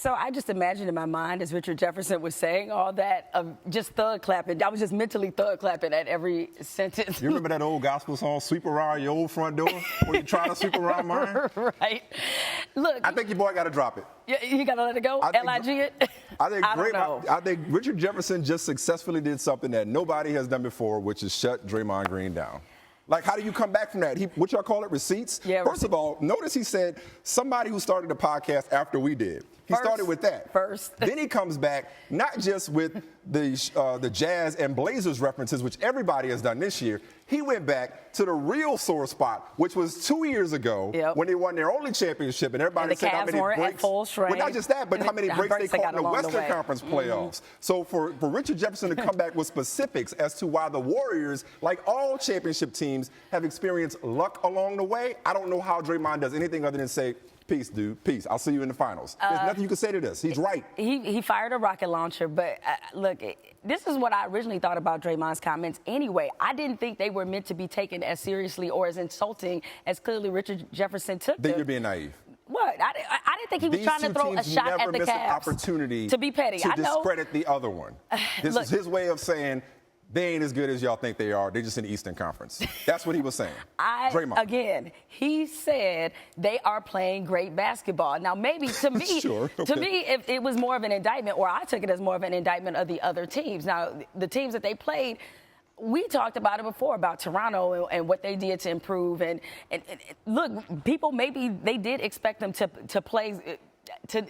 So I just imagined in my mind as Richard Jefferson was saying all that, just thug clapping. I was just mentally thug clapping at every sentence. You remember that old gospel song, "Sweep Around Your Old Front Door"? When you're trying to sweep around mine? Right. Look. I think your boy got to drop it. You got to let it go? LIG it? I think Richard Jefferson just successfully did something that nobody has done before, which is shut Draymond Green down. Like, how do you come back from that? What y'all call it, receipts? Yeah, First of all, notice he said somebody who started the podcast after we did. He started with that. First. Then he comes back, not just with the Jazz and Blazers references, which everybody has done this year. He went back to the real sore spot, which was 2 years ago when they won their only championship, and everybody said how many breaks. Well, not just that, but how many breaks they caught in the Western Conference playoffs. So for Richard Jefferson to come back with specifics as to why the Warriors, like all championship teams, have experienced luck along the way, I don't know how Draymond does anything other than say, "Peace, dude. Peace. I'll see you in the finals." There's nothing you can say to this. He's right. He fired a rocket launcher, but look, this is what I originally thought about Draymond's comments anyway. I didn't think they were meant to be taken as seriously or as insulting as clearly Richard Jefferson took them. Then you're being naive. What? I didn't think he was trying to throw a shot at the Cavs. An opportunity to be petty. To discredit the other one. This is his way of saying, they ain't as good as y'all think they are. They're just in the Eastern Conference. That's what he was saying. Draymond. Again, he said they are playing great basketball. Now, maybe to me, to me, it was more of an indictment, or I took it as more of an indictment of the other teams. Now, the teams that they played, we talked about it before, about Toronto and what they did to improve. And look, people, maybe they did expect them to play. To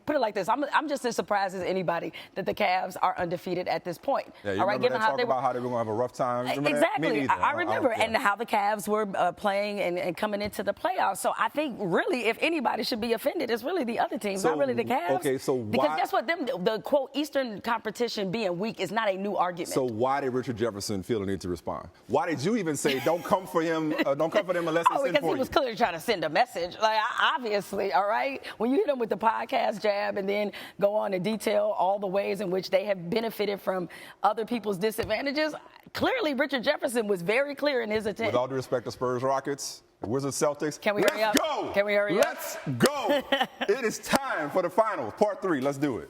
put it like this, I'm just as surprised as anybody that the Cavs are undefeated at this point. Yeah, you remember that talk about how they were going to have a rough time? Exactly. I remember, and how the Cavs were playing and coming into the playoffs. So I think really, if anybody should be offended, it's really the other teams, not really the Cavs. Okay, so why? Because guess what? The quote Eastern competition being weak is not a new argument. So why did Richard Jefferson feel the need to respond? Why did you even say don't come for him? Don't come for them unless it's because he was clearly trying to send a message. Like, obviously, all right. When you hit him with the podcast jab and then go on to detail all the ways in which they have benefited from other people's disadvantages, clearly Richard Jefferson was very clear in his intent. With all due respect to Spurs, Rockets, Wizards, Celtics, can we hurry up? Let's go! Can we hurry up? Let's go! It is time for the finals, part 3. Let's do it.